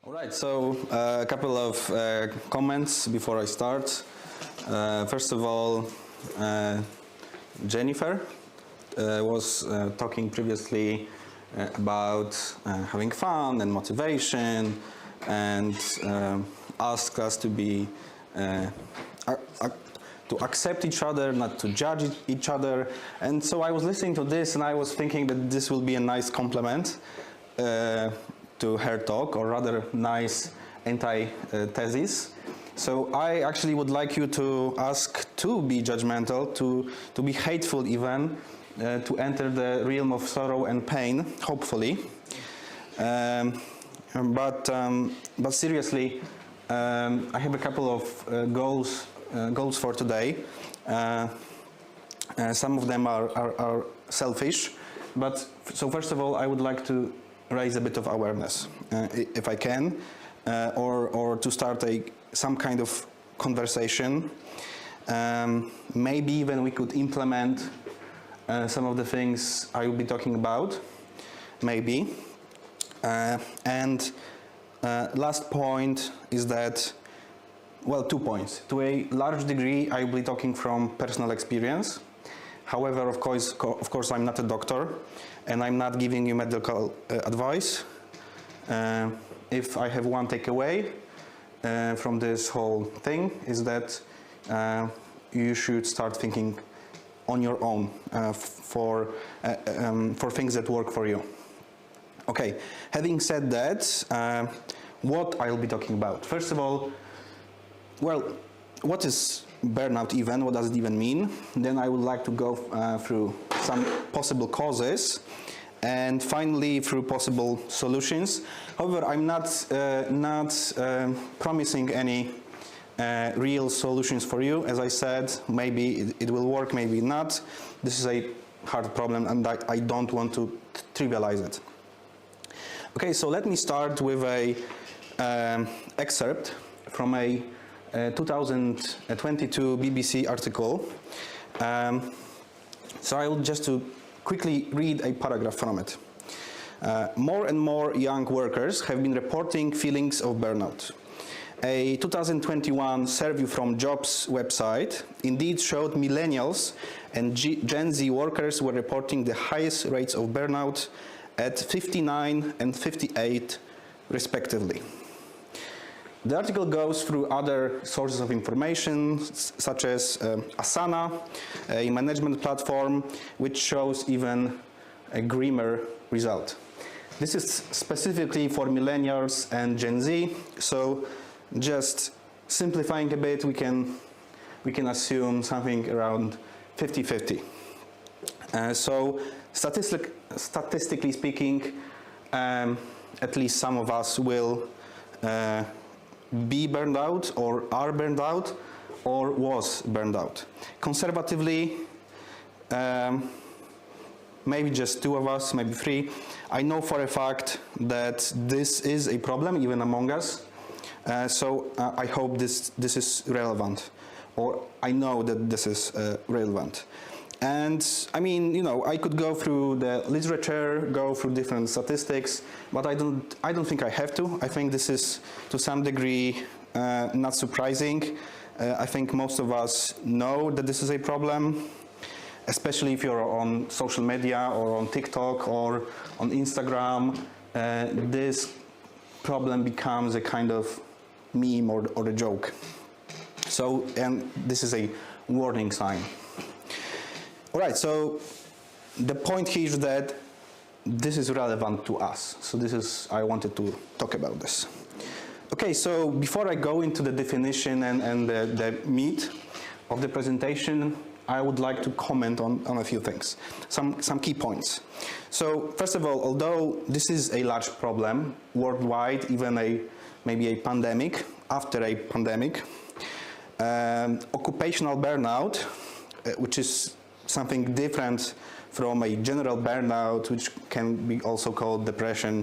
All right, so a couple of comments before I start. First of all, Jennifer was talking previously about having fun and motivation, and asked us to be to accept each other, not to judge each other. And so I was listening to this and I was thinking that this will be a nice compliment to her talk, or rather nice anti-thesis. So I actually would like you to ask to be judgmental, to be hateful even, to enter the realm of sorrow and pain, hopefully. But seriously, I have a couple of goals for today. Some of them are selfish, but so first of all, I would like to raise a bit of awareness, if I can, or to start some kind of conversation. Maybe even we could implement some of the things I will be talking about, maybe. And last point is that, well, 2 points. To a large degree, I will be talking from personal experience. However, of course, I'm not a doctor, and I'm not giving you medical advice. If I have one takeaway from this whole thing, is that you should start thinking on your own for things that work for you. Okay, having said that, what I'll be talking about. First of all, well, what is burnout even? What does it even mean? Then I would like to go through some possible causes, and finally through possible solutions. However, I'm not promising any real solutions for you. As I said, maybe it will work, maybe not. This is a hard problem, and I don't want to trivialize it. Okay, so let me start with a excerpt from a 2022 BBC article. So I will just to quickly read a paragraph from it. More and more young workers have been reporting feelings of burnout. A 2021 survey from Jobs website indeed showed millennials and Gen Z workers were reporting the highest rates of burnout at 59 and 58 respectively. The article goes through other sources of information, such as Asana, a management platform, which shows even a grimmer result. This is specifically for millennials and Gen Z, so just simplifying a bit, we can assume something around 50-50. So statistically speaking, at least some of us will be burned out, or are burned out, or was burned out. Conservatively, maybe just 2 of us, maybe 3. I know for a fact that this is a problem even among us. So I hope this is relevant, or I know that this is relevant. And I mean, you know, I could go through the literature, go through different statistics, but I don't think I have to. I think this is to some degree not surprising. I think most of us know that this is a problem, especially if you're on social media or on TikTok or on Instagram. This problem becomes a kind of meme or a joke. So, and this is a warning sign. All right, so the point here is that this is relevant to us. So I wanted to talk about this. Okay, so before I go into the definition and the meat of the presentation, I would like to comment on a few things, some key points. So first of all, although this is a large problem worldwide, even maybe a pandemic, after a pandemic, occupational burnout, which is something different from a general burnout, which can be also called depression,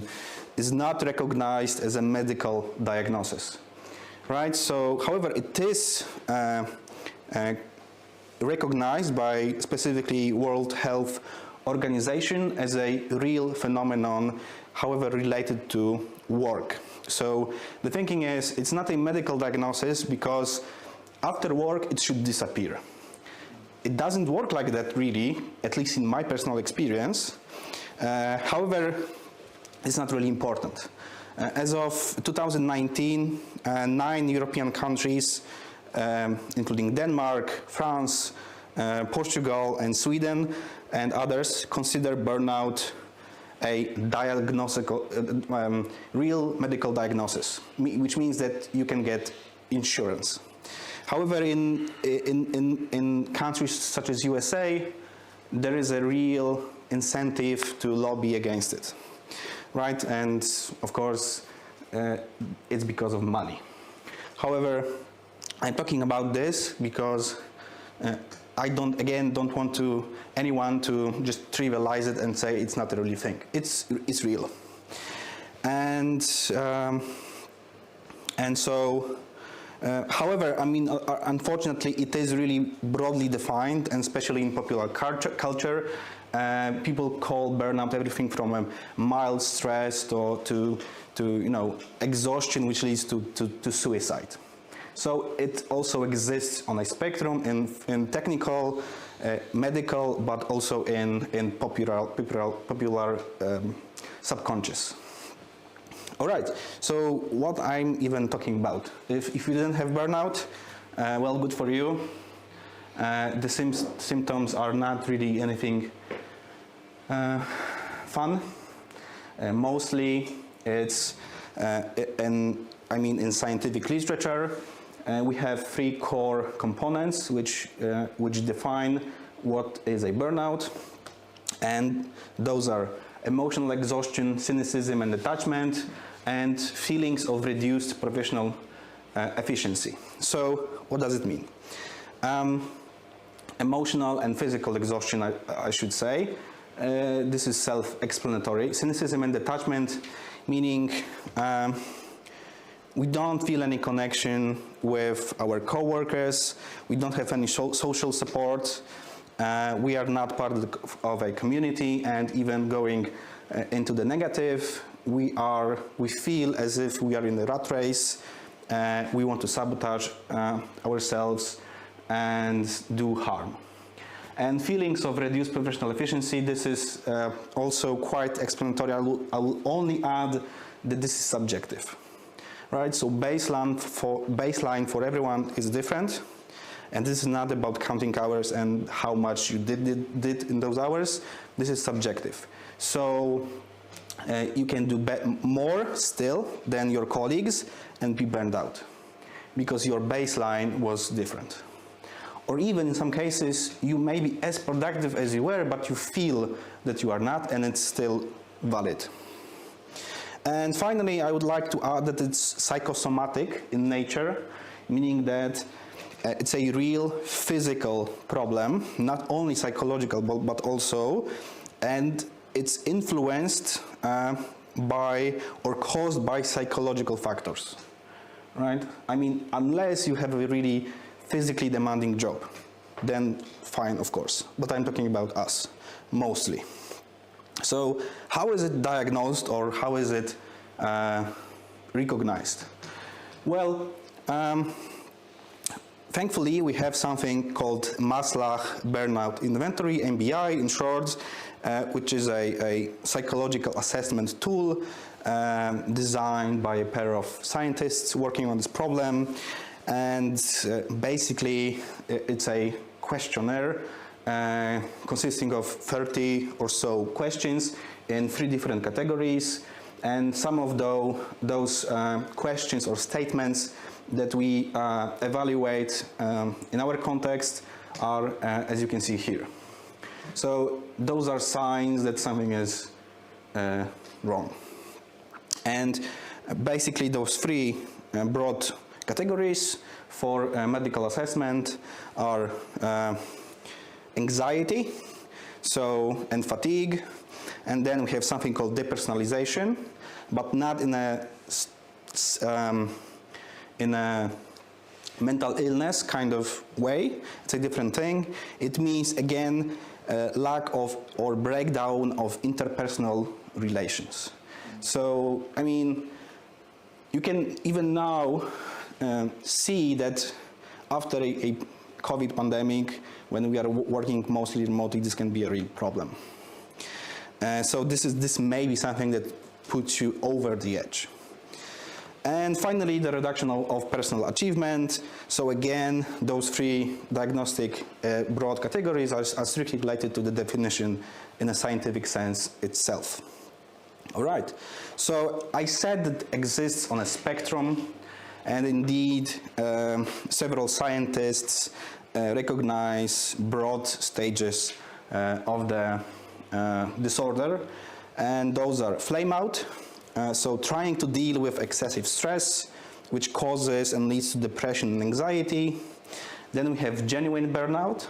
is not recognized as a medical diagnosis, right? So, however, it is recognized by specifically World Health Organization as a real phenomenon however, related to work. So the thinking is, it's not a medical diagnosis because after work it should disappear. It doesn't work like that really, at least in my personal experience. However, it's not really important. As of 2019, 9 European countries, including Denmark, France, Portugal, and Sweden, and others, consider burnout a real medical diagnosis, which means that you can get insurance. However, in countries such as USA, there is a real incentive to lobby against it, right? And of course, it's because of money. However, I'm talking about this because I don't want anyone to just trivialize it and say it's not a real thing. It's real, and so. However, I mean, unfortunately, it is really broadly defined, and especially in popular culture, people call burnout everything from a mild stress to exhaustion, which leads to suicide. So it also exists on a spectrum in technical, medical, but also in popular subconscious. All right, so what I'm even talking about. If you didn't have burnout, well, good for you. The symptoms are not really anything fun. Mostly it's, in scientific literature, we have 3 core components which define what is a burnout. And those are emotional exhaustion, cynicism and detachment, and feelings of reduced professional efficiency. So what does it mean? Emotional and physical exhaustion, I should say. This is self-explanatory. Cynicism and detachment, meaning we don't feel any connection with our co-workers, we don't have any social support, we are not part of a community, and even going into the negative, we feel as if we are in a rat race, we want to sabotage ourselves and do harm. And feelings of reduced professional efficiency, this is also quite explanatory. I will only add that this is subjective, right? So baseline for everyone is different. And this is not about counting hours and how much you did in those hours. This is subjective. So you can do more still than your colleagues and be burned out because your baseline was different. Or even in some cases, you may be as productive as you were, but you feel that you are not, and it's still valid. And finally, I would like to add that it's psychosomatic in nature, meaning that it's a real physical problem, not only psychological, but also, and it's influenced by or caused by psychological factors, right? I mean, unless you have a really physically demanding job, then fine, of course. But I'm talking about us, mostly. So how is it diagnosed, or how is it recognized? Well, thankfully, we have something called Maslach Burnout Inventory, MBI in short, which is a psychological assessment tool designed by a pair of scientists working on this problem. And basically, it's a questionnaire consisting of 30 or so questions in 3 different categories. And some of those questions or statements that we evaluate in our context are, as you can see here. So those are signs that something is wrong. And basically those 3 broad categories for medical assessment are anxiety, and fatigue, and then we have something called depersonalization, but not in a mental illness kind of way. It's a different thing. It means, again, lack of or breakdown of interpersonal relations. So, I mean, you can even now see that after a COVID pandemic, when we are working mostly remotely, this can be a real problem. So this may be something that puts you over the edge. And finally, the reduction of personal achievement. So again, those three diagnostic broad categories are strictly related to the definition in a scientific sense itself. All right, so I said that exists on a spectrum, and indeed several scientists recognize broad stages of the disorder, and those are flame out, so trying to deal with excessive stress, which causes and leads to depression and anxiety. Then we have genuine burnout,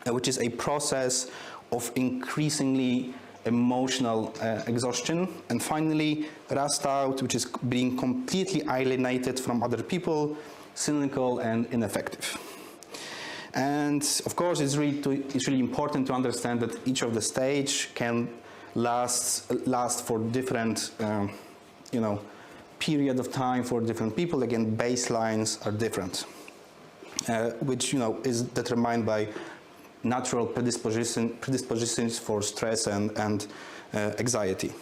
which is a process of increasingly emotional exhaustion. And finally, rust out, which is being completely alienated from other people, cynical and ineffective. And of course, it's really important to understand that each of the stage can last for different, period of time for different people. Again, baselines are different, which is determined by natural predispositions for stress and anxiety.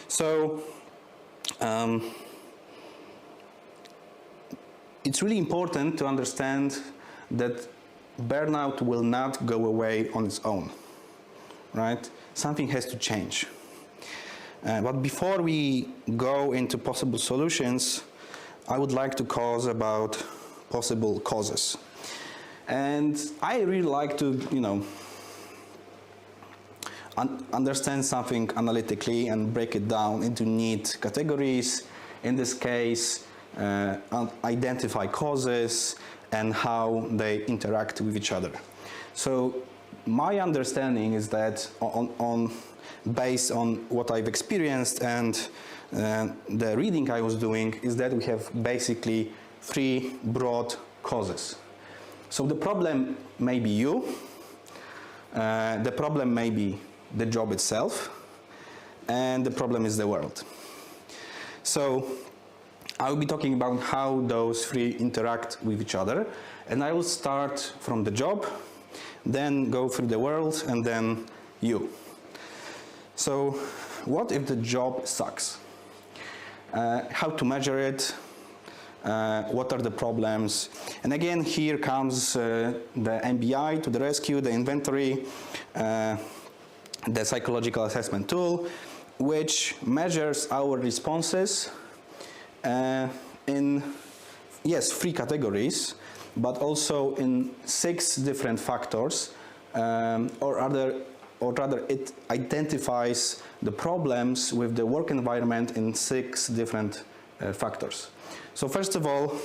So it's really important to understand that burnout will not go away on its own, right? Something has to change. But before we go into possible solutions, I would like to cause about possible causes. And I really like to, understand something analytically and break it down into neat categories. In this case, identify causes and how they interact with each other. So my understanding is that based on what I've experienced and the reading I was doing, is that we have basically three broad causes. So the problem may be you, the problem may be the job itself, and the problem is the world. So I will be talking about how those three interact with each other, and I will start from the job, then go through the world, and then you. So what if the job sucks? How to measure it? What are the problems? And again, here comes the MBI to the rescue, the inventory, the psychological assessment tool, which measures our responses in, yes, 3 categories, but also in 6 different factors, or rather it identifies the problems with the work environment in 6 different factors. So first of all,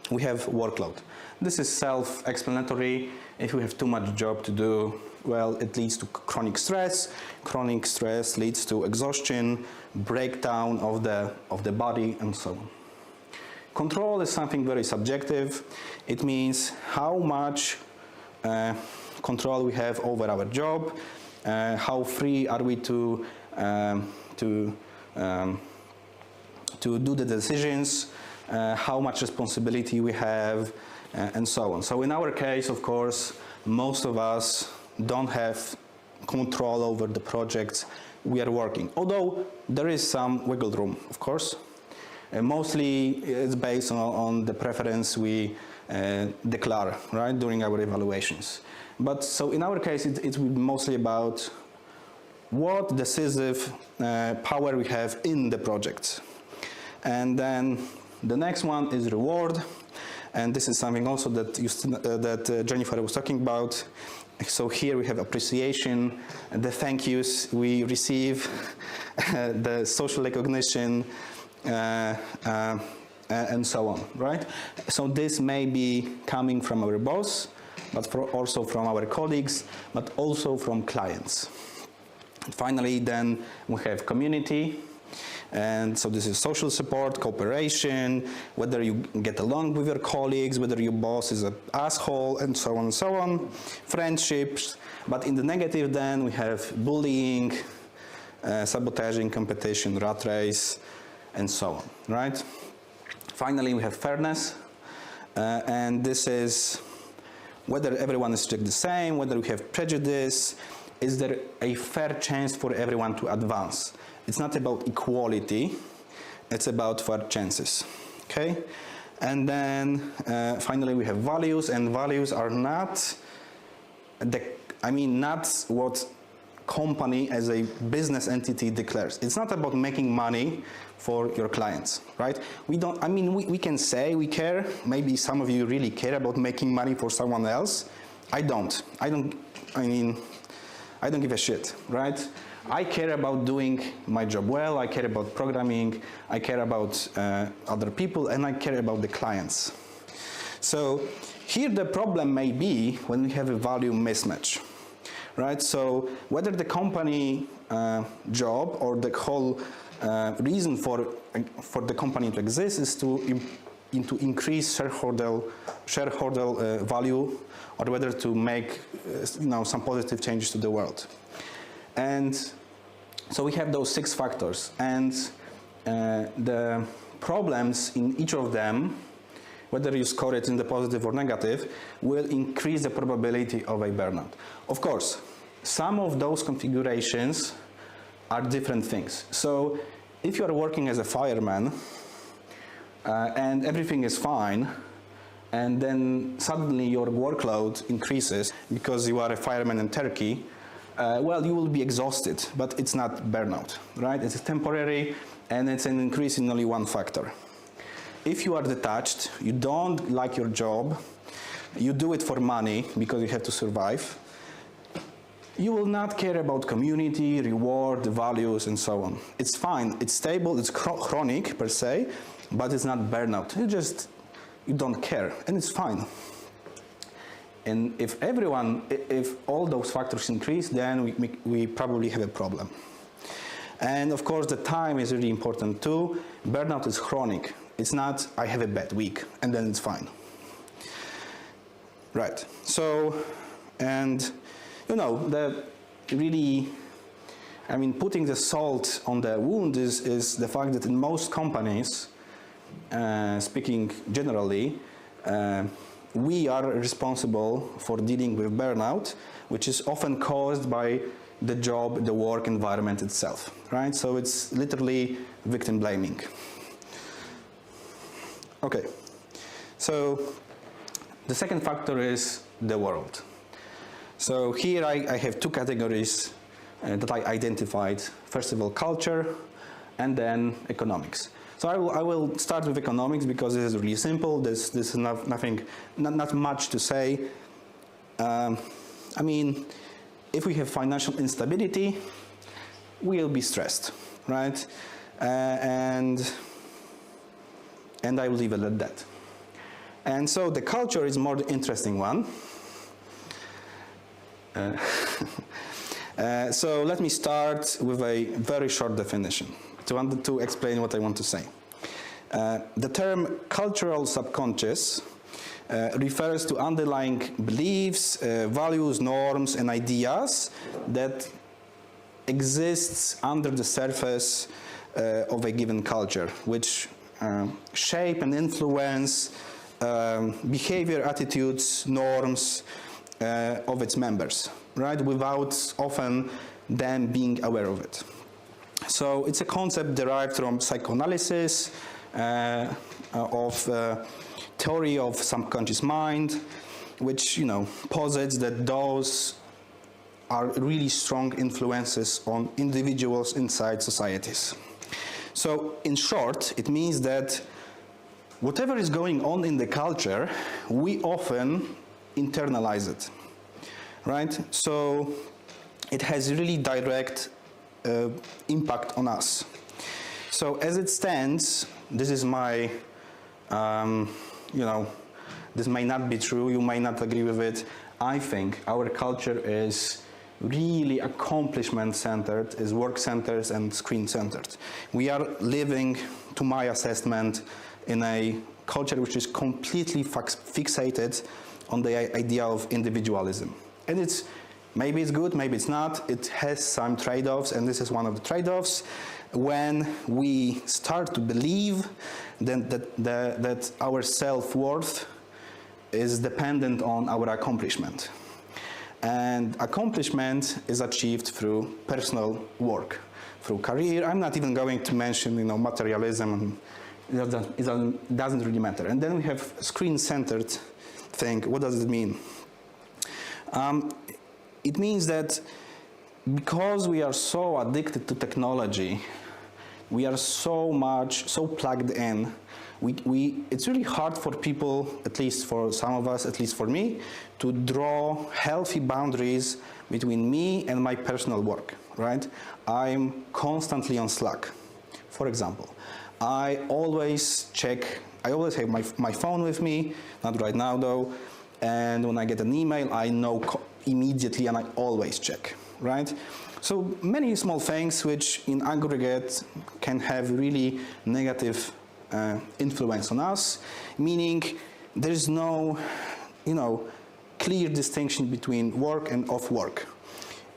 we have workload. This is self-explanatory. If we have too much job to do, well, it leads to chronic stress. Chronic stress leads to exhaustion, breakdown of the body, and so on. Control is something very subjective. It means how much control we have over our job, how free are we to do the decisions, how much responsibility we have, and so on. So in our case, of course, most of us don't have control over the projects we are working, although there is some wiggle room, of course. Mostly it's based on the preference we declare, right, during our evaluations. But so in our case, it will be mostly about what decisive power we have in the project. And then the next one is reward, and this is something also that Jennifer was talking about. So here we have appreciation, the thank yous we receive, the social recognition, and so on, right? So this may be coming from our boss, but also from our colleagues, but also from clients. Finally, then we have community. And so this is social support, cooperation, whether you get along with your colleagues, whether your boss is an asshole, and so on and so on. Friendships, but in the negative then we have bullying, sabotaging competition, rat race, and so on, right? Finally, we have fairness, and this is whether everyone is treated the same, whether we have prejudice, is there a fair chance for everyone to advance? It's not about equality, it's about fair chances, okay? And then finally we have values, and values are not not what company as a business entity declares. It's not about making money for your clients, right? We can say we care, maybe some of you really care about making money for someone else. I don't give a shit, right? I care about doing my job well, I care about programming, I care about other people, and I care about the clients. So here the problem may be when we have a value mismatch, right? So whether the company job or the whole reason for the company to exist is to increase shareholder value, or whether to make some positive changes to the world. And so we have those 6 factors, and the problems in each of them, whether you score it in the positive or negative, will increase the probability of a burnout. Of course, some of those configurations are different things. So if you are working as a fireman and everything is fine, and then suddenly your workload increases because you are a fireman in Turkey, well, you will be exhausted, but it's not burnout, right? It's temporary, and it's an increase in only one factor. If you are detached, you don't like your job, you do it for money because you have to survive, you will not care about community, reward, values, and so on. It's fine, it's stable, it's chronic per se, but it's not burnout. You don't care, and it's fine. And if all those factors increase, then we probably have a problem. And of course, the time is really important too. Burnout is chronic. It's not, I have a bad week, and then it's fine. Right, so, and putting the salt on the wound is the fact that in most companies, speaking generally, we are responsible for dealing with burnout, which is often caused by the job, the work environment itself, right? So it's literally victim blaming. Okay, so the second factor is the world. So here I have 2 categories that I identified. First of all, culture, and then economics. So I will start with economics because this is really simple. This is not much to say. If we have financial instability, we'll be stressed, right? And I will leave it at that. And so the culture is more the interesting one. So let me start with a very short definition to explain what I want to say. The term cultural subconscious refers to underlying beliefs, values, norms, and ideas that exists under the surface of a given culture, which shape and influence behavior, attitudes, norms of its members, right? Without often them being aware of it. So it's a concept derived from psychoanalysis, of theory of subconscious mind, which posits that those are really strong influences on individuals inside societies. So in short, it means that whatever is going on in the culture, we often internalize it, right? So it has really direct impact on us. So as it stands, this is my, this may not be true, you may not agree with it. I think our culture is really accomplishment-centered, is work-centered and screen-centered. We are living, to my assessment, in a culture which is completely fixated on the idea of individualism. And it's Maybe it's good, maybe it's not. It has some trade-offs, and this is one of the trade-offs. When we start to believe that our self-worth is dependent on our accomplishment. And accomplishment is achieved through personal work, through career. I'm not even going to mention, materialism. It doesn't really matter. And then we have screen-centered thing. What does it mean? It means that because we are so addicted to technology, we are so plugged in, it's really hard for people, at least for some of us, at least for me, to draw healthy boundaries between me and my personal work, right? I'm constantly on Slack, for example. I always have my phone with me, not right now though, and when I get an email, I know immediately and I always check, right? So many small things which in aggregate can have really negative influence on us, meaning there's no, clear distinction between work and off work.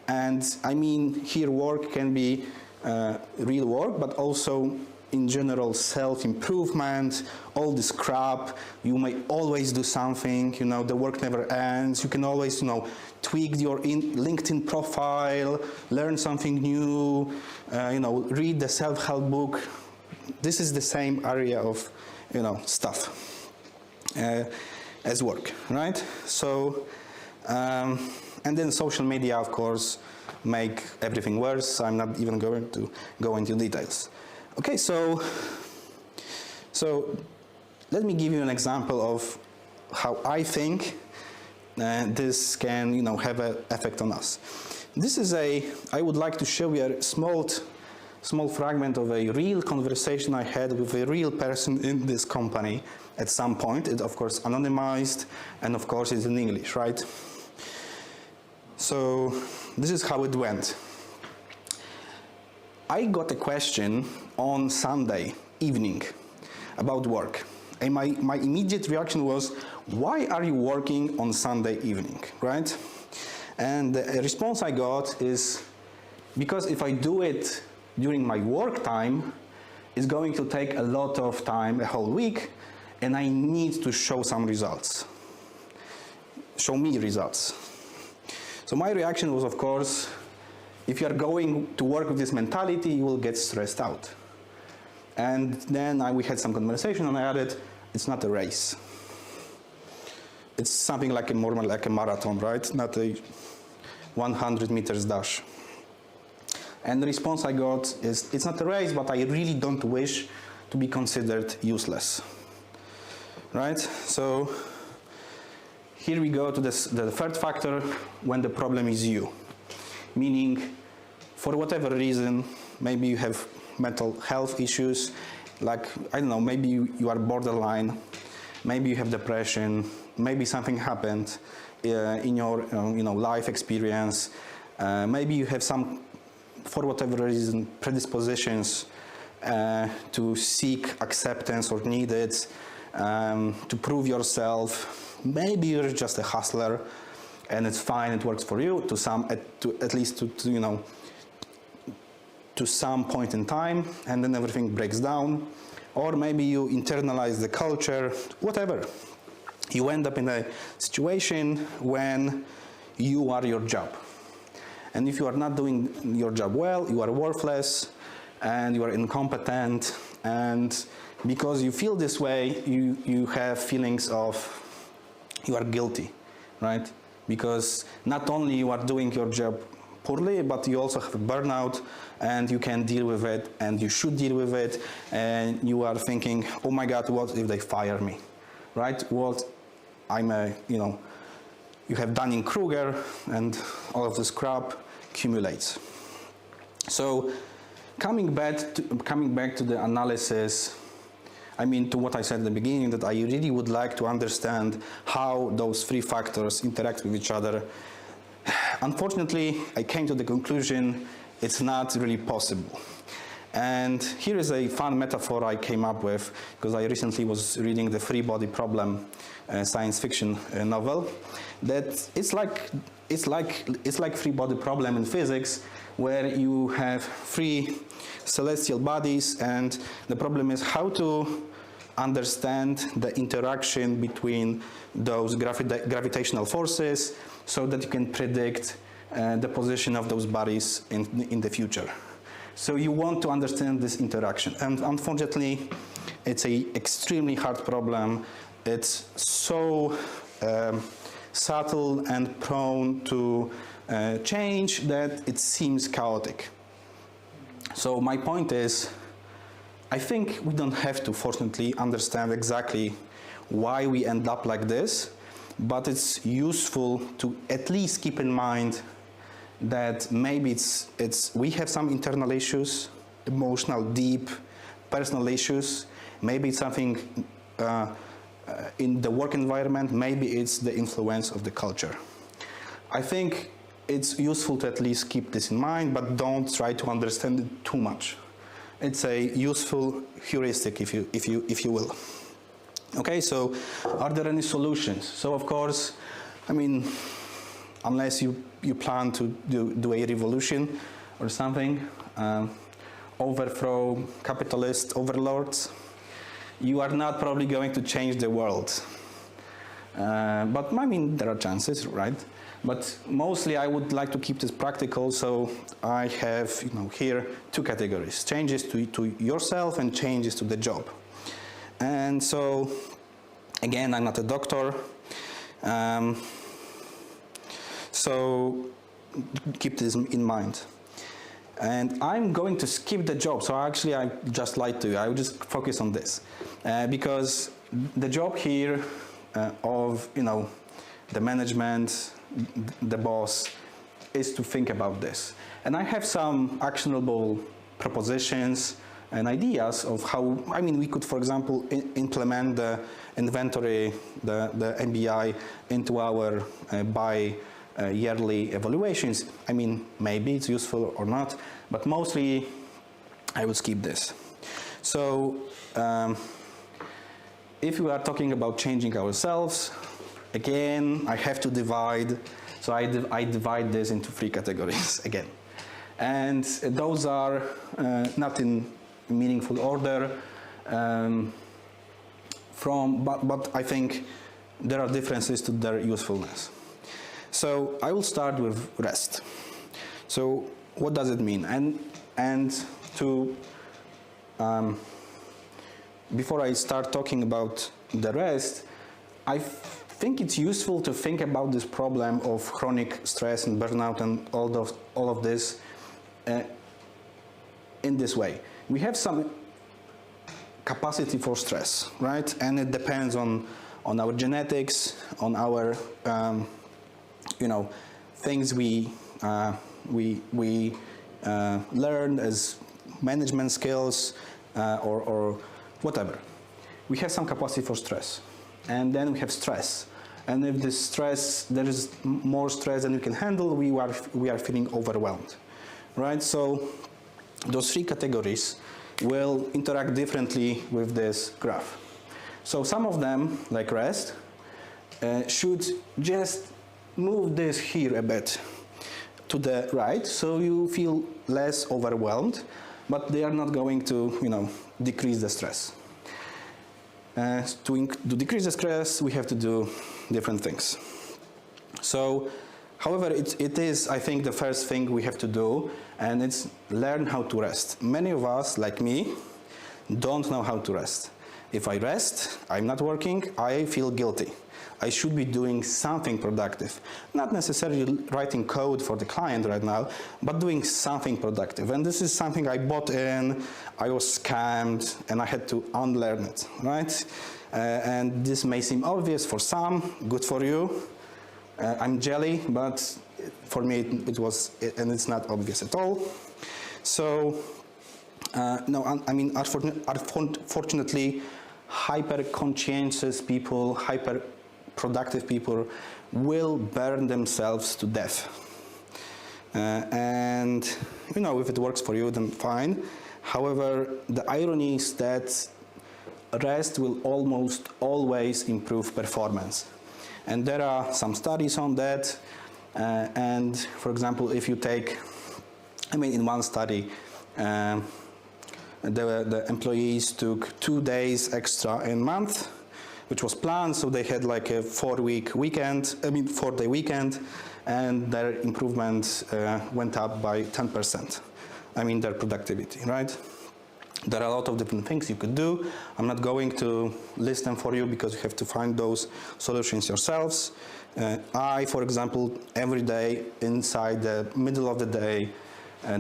And I mean here work can be real work, but also in general self-improvement, all this crap. You may always do something, the work never ends. You can always, tweak your LinkedIn profile, learn something new, read the self-help book. This is the same area of, stuff as work, right? So, and then social media, of course, make everything worse. I'm not even going to go into details. Okay, so let me give you an example of how I think this can, have an effect on us. I would like to show you a small fragment of a real conversation I had with a real person in this company at some point. It's of course anonymized, and of course it's in English, right? So this is how it went. I got a question on Sunday evening about work. And my immediate reaction was, why are you working on Sunday evening, right? And the response I got is, because if I do it during my work time, it's going to take a lot of time, a whole week, and I need to show some results. Show me results. So my reaction was, of course, if you are going to work with this mentality, you will get stressed out. And then we had some conversation, and I added, it's not a race. It's something like more like a marathon, right? Not a 100 meters dash. And the response I got is, it's not a race, but I really don't wish to be considered useless, right? So here we go to the third factor, when the problem is you. Meaning, for whatever reason, maybe you have mental health issues, like, I don't know, maybe you are borderline, maybe you have depression, maybe something happened in your life experience, maybe you have some, for whatever reason, predispositions to seek acceptance or need it, to prove yourself. Maybe you're just a hustler, and it's fine, it works for you at least to some point in time, and then everything breaks down. Or maybe you internalize the culture, whatever. You end up in a situation when you are your job. And if you are not doing your job well, you are worthless, and you are incompetent, and because you feel this way, you have feelings of you are guilty, right? Because not only you are doing your job poorly, but you also have a burnout, and you can deal with it, and you should deal with it, and you are thinking, oh my God, what if they fire me, right? What you have Dunning-Kruger, and all of this crap accumulates. So coming back to the analysis, to what I said at the beginning, that I really would like to understand how those three factors interact with each other. Unfortunately, I came to the conclusion it's not really possible. And here is a fun metaphor I came up with, because I recently was reading the Free Body Problem science fiction novel. That it's like Free Body Problem in physics, where you have three celestial bodies, and the problem is how to understand the interaction between those gravitational forces so that you can predict the position of those bodies in the future. So you want to understand this interaction, and unfortunately it's an extremely hard problem. It's so subtle and prone to change that it seems chaotic. So my point is, I think we don't have to, fortunately, understand exactly why we end up like this, but it's useful to at least keep in mind that maybe we have some internal issues, emotional, deep, personal issues. Maybe it's something in the work environment, maybe it's the influence of the culture. I think it's useful to at least keep this in mind, but don't try to understand it too much. It's a useful heuristic, if you will. Okay, so are there any solutions? So of course, I mean, unless you plan to do a revolution or something, overthrow capitalist overlords, you are not probably going to change the world. But I mean, there are chances, right? But mostly I would like to keep this practical, so I have here two categories: changes to yourself and changes to the job. And so, again, I'm not a doctor, so keep this in mind. And I'm going to skip the job, so actually I just lied to you. I will just focus on this, because the job here of the management, the boss, is to think about this. And I have some actionable propositions and ideas of how, I mean, we could, for example, implement the inventory, the MBI, into our yearly evaluations. I mean, maybe it's useful or not, but mostly I will skip this. So if we are talking about changing ourselves, again, I have to divide, so I divide this into three categories again. And those are not in meaningful order, but I think there are differences to their usefulness. So I will start with rest. So what does it mean? And to before I start talking about the rest, I think it's useful to think about this problem of chronic stress and burnout and all of this in this way. We have some capacity for stress, right? And it depends on our genetics, on our things we learn as management skills or whatever. We have some capacity for stress, and then we have stress. And if this stress, there is more stress than we can handle, we are feeling overwhelmed, right? So those three categories will interact differently with this graph. So some of them, like rest, should just move this here a bit to the right, so you feel less overwhelmed, but they are not going to, decrease the stress. To decrease the stress, we have to do different things. So, however, it is, I think, the first thing we have to do, and it's learn how to rest. Many of us, like me, don't know how to rest. If I rest, I'm not working, I feel guilty. I should be doing something productive. Not necessarily writing code for the client right now, but doing something productive. And this is something I bought in, I was scammed, and I had to unlearn it, right? And this may seem obvious for some, good for you. I'm jelly, but for me it was, and it's not obvious at all. So, no, I mean, unfortunately, hyper-conscientious people, hyper-productive people will burn themselves to death. And, if it works for you, then fine. However, the irony is that rest will almost always improve performance. And there are some studies on that. And for example, if you take, in one study, the employees took 2 days extra in month, which was planned, so they had like a 4-day weekend, and their improvement went up by 10%. Their productivity, right? There are a lot of different things you could do. I'm not going to list them for you because you have to find those solutions yourselves. I, for example, every day inside the middle of the day,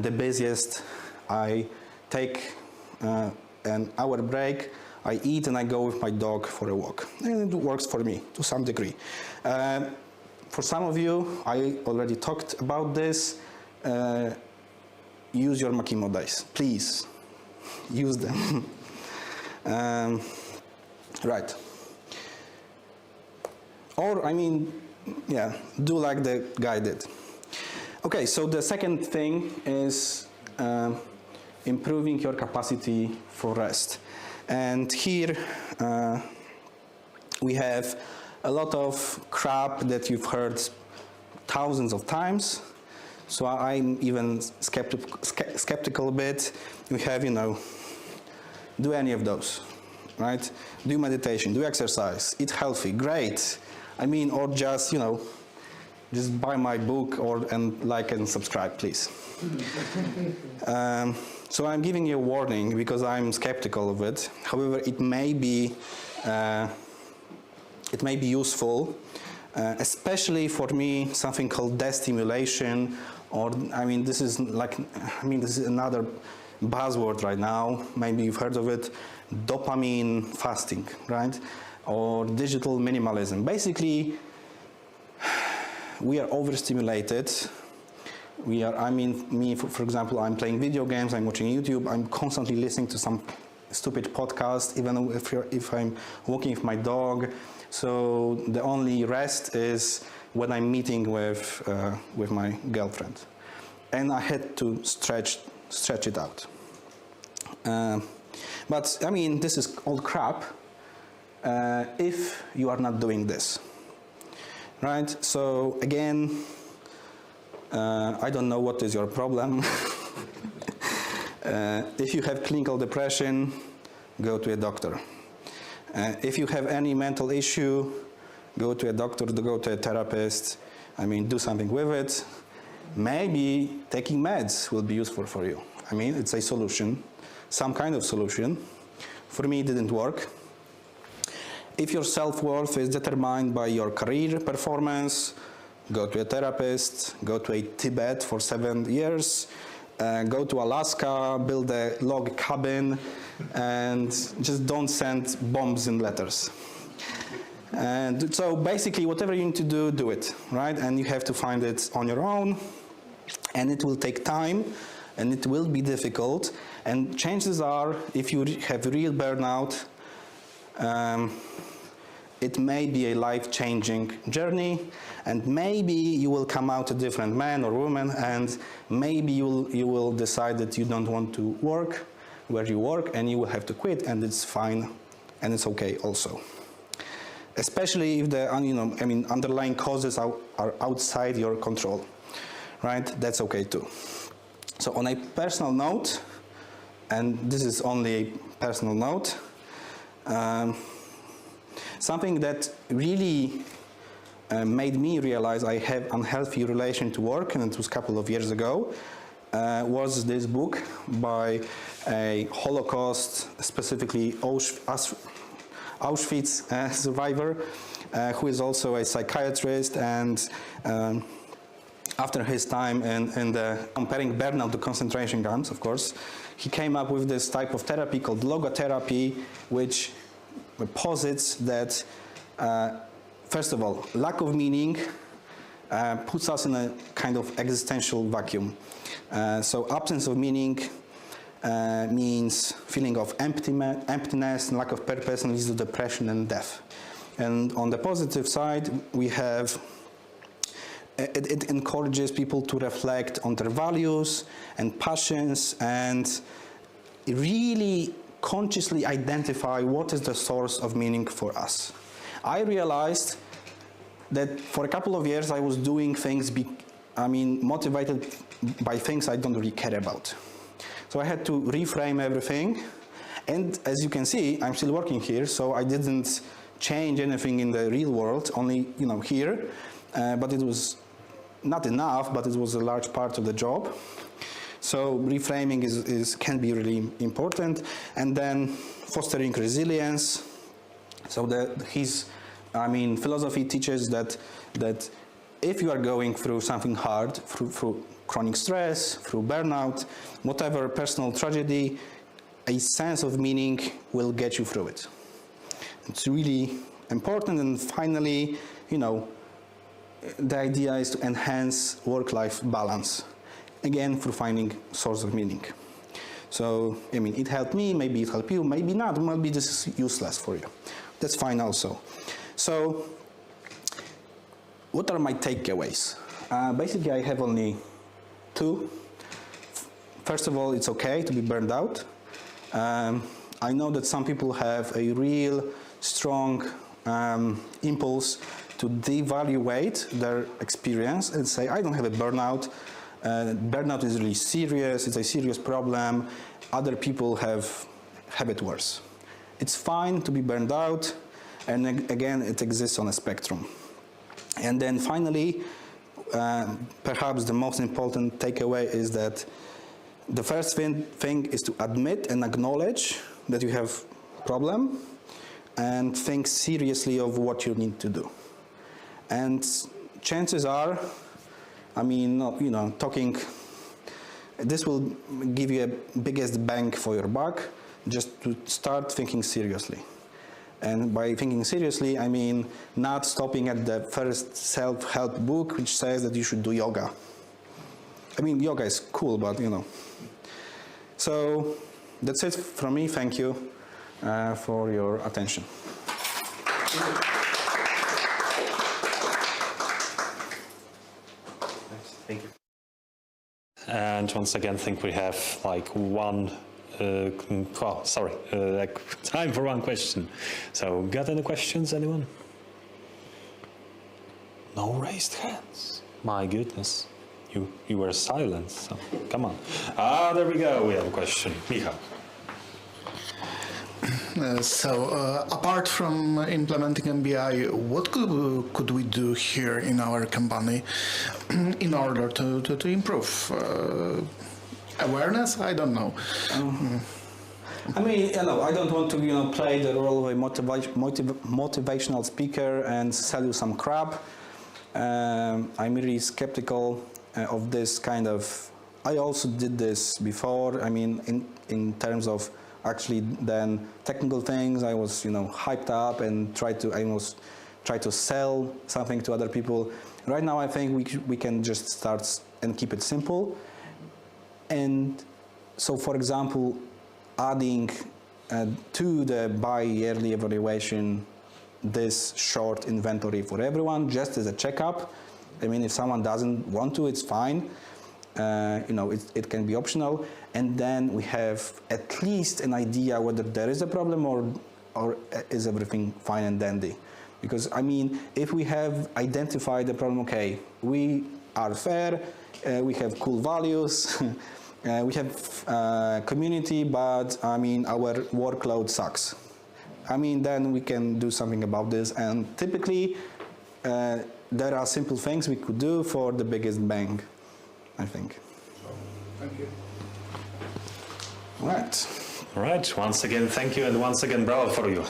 the busiest, I take an hour break, I eat and I go with my dog for a walk. And it works for me to some degree. For some of you, I already talked about this. Use your Makimo days, please. Use them. Right. Or, do like the guy did. Okay, so the second thing is improving your capacity for rest. And here we have a lot of crap that you've heard thousands of times. So I'm even skeptical a bit. We have, do any of those, right? Do meditation, do exercise, eat healthy, great. Or just, just buy my book and like and subscribe, please. So I'm giving you a warning because I'm skeptical of it. However, it may be useful, especially for me, something called destimulation, or this is another buzzword right now. Maybe you've heard of it, dopamine fasting, right? Or digital minimalism. Basically, we are overstimulated. We are, me, for example, I'm playing video games, I'm watching YouTube, I'm constantly listening to some stupid podcast, even if I'm walking with my dog. So the only rest is when I'm meeting with my girlfriend. And I had to stretch it out. But this is all crap if you are not doing this, right? So again, I don't know what is your problem. If you have clinical depression, go to a doctor. If you have any mental issue, go to a doctor, go to a therapist. Do something with it. Maybe taking meds will be useful for you. It's a solution, some kind of solution. For me, it didn't work. If your self-worth is determined by your career performance, go to a therapist, go to Tibet for 7 years, go to Alaska, build a log cabin, and just don't send bombs in letters. And so basically, whatever you need to do, do it, right? And you have to find it on your own, and it will take time, and it will be difficult. And chances are, if you have real burnout, it may be a life-changing journey, and maybe you will come out a different man or woman, and maybe you will decide that you don't want to work where you work, and you will have to quit, and it's fine, and it's okay also. Especially if the underlying causes are outside your control, right? That's okay too. So on a personal note, and this is only a personal note, something that really made me realize I have unhealthy relation to work, and it was a couple of years ago, was this book by a Holocaust, specifically Auschwitz survivor, who is also a psychiatrist, and after his time in comparing burnout to concentration camps, of course, he came up with this type of therapy called logotherapy, which posits that, first of all, lack of meaning puts us in a kind of existential vacuum. So absence of meaning means feeling of emptiness and lack of purpose, and leads to depression and death. And on the positive side, we have it encourages people to reflect on their values and passions, and really consciously identify what is the source of meaning for us. I realized that for a couple of years I was doing things, motivated by things I don't really care about. So I had to reframe everything, and as you can see, I'm still working here, so I didn't change anything in the real world, only here, but it was not enough, but it was a large part of the job. So reframing can be really important, and then fostering resilience. So his philosophy teaches that if you are going through something hard, through chronic stress, through burnout, whatever personal tragedy, a sense of meaning will get you through it. It's really important. And finally, the idea is to enhance work-life balance, again, through finding source of meaning. So, it helped me, maybe it helped you, maybe not, maybe this is useless for you. That's fine also. So, what are my takeaways? Basically, I have only two. First of all, it's okay to be burned out. I know that some people have a real strong impulse to devaluate their experience and say, I don't have a burnout. Burnout is really serious, it's a serious problem. Other people have it worse. It's fine to be burned out, and again, it exists on a spectrum. And then finally, perhaps the most important takeaway is that the first thing is to admit and acknowledge that you have a problem and think seriously of what you need to do. And chances are, this will give you a biggest bang for your buck, just to start thinking seriously. And by thinking seriously, I mean not stopping at the first self-help book which says that you should do yoga. Yoga is cool, but So that's it from me. Thank you for your attention. Thank you. And once again, I think we have time for one question. So, got any questions, anyone? No raised hands. My goodness, you were silent. So, come on. There we go. We have a question, Michał. Apart from implementing MBI, what could we do here in our company in order to improve awareness? I don't know. I don't want to play the role of a motivational speaker and sell you some crap. I'm really skeptical of this kind of. I also did this before. In terms of actually then technical things, I was hyped up and try to sell something to other people. Right now, I think we can just start and keep it simple. And so, for example, adding to the bi-yearly evaluation this short inventory for everyone, just as a checkup. If someone doesn't want to, it's fine. It can be optional. And then we have at least an idea whether there is a problem or is everything fine and dandy. Because, if we have identified the problem, okay, we are fair, we have cool values, we have community, but, our workload sucks. Then we can do something about this. And typically, there are simple things we could do for the biggest bang, I think. Thank you. All right. Once again, thank you, and once again, bravo for you.